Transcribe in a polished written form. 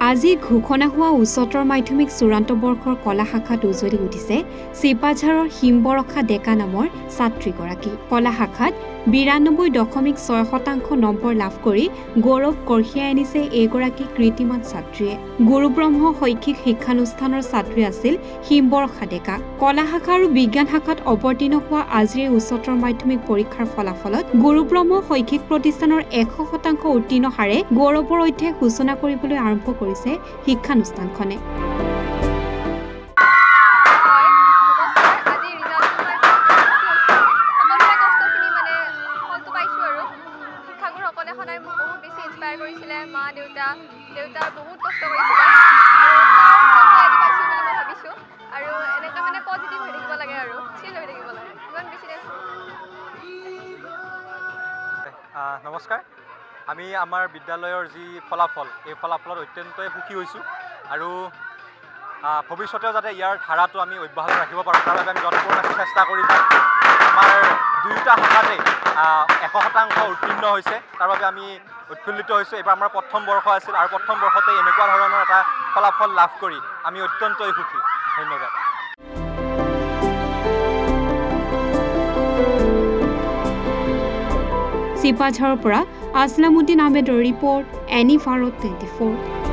আজি ঘোষণা হোৱা উচ্চতৰ মাধ্যমিক চূড়ান্ত বৰ্ষৰ কলা শাখাত উজ্বলি উঠিছে চিপাঝাৰৰ হিমবৰষা ডেকা নামৰ ছাত্ৰীগৰাকী। কলা শাখাত ৯২.৬% নম্বৰ লাভ কৰি গৌৰৱ কঢ়িয়াই আনিছে এইগৰাকী কৃতিমান ছাত্ৰীয়ে। গুৰুব্ৰহ্ম শৈক্ষিক শিক্ষানুষ্ঠানৰ ছাত্ৰী আছিল হিমবৰষা ডেকা। কলা শাখা আৰু বিজ্ঞান শাখাত অৱতীৰ্ণ হোৱা আজিৰ উচ্চতৰ মাধ্যমিক পৰীক্ষাৰ ফলাফলত গুৰুব্ৰহ্ম শৈক্ষিক প্ৰতিষ্ঠানৰ ১০০% উত্তীৰ্ণ হাৰে গৌৰৱৰ অধ্যায় সূচনা কৰিবলৈ আৰম্ভ কৰিছে শিক্ষানুষ্ঠানখনে। নমস্কাৰ, আমি আমাৰ বিদ্যালয়ৰ যি ফলাফল এই ফলাফলত অত্যন্তই সুখী হৈছোঁ আৰু ভৱিষ্যতেও যাতে ইয়াৰ ধাৰাটো আমি অব্যাহত ৰাখিব পাৰোঁ তাৰ বাবে আমি যৎপূৰ্ণ চেষ্টা কৰিম। আমাৰ দুয়োটা শাখাতে ১০০% উত্তীৰ্ণ হৈছে, তাৰ বাবে আমি উৎফুল্লিত হৈছোঁ। এইবাৰ আমাৰ প্ৰথম বৰ্ষ আছিল আৰু প্ৰথম বৰ্ষতে এনেকুৱা ধৰণৰ এটা ফলাফল লাভ কৰি আমি অত্যন্তই সুখী। ধন্যবাদ। চিপাঝাৰৰ পৰা আসলামুদ্দিন আহমেদৰ ৰিপৰ্ট, এনি ভাৰত 24।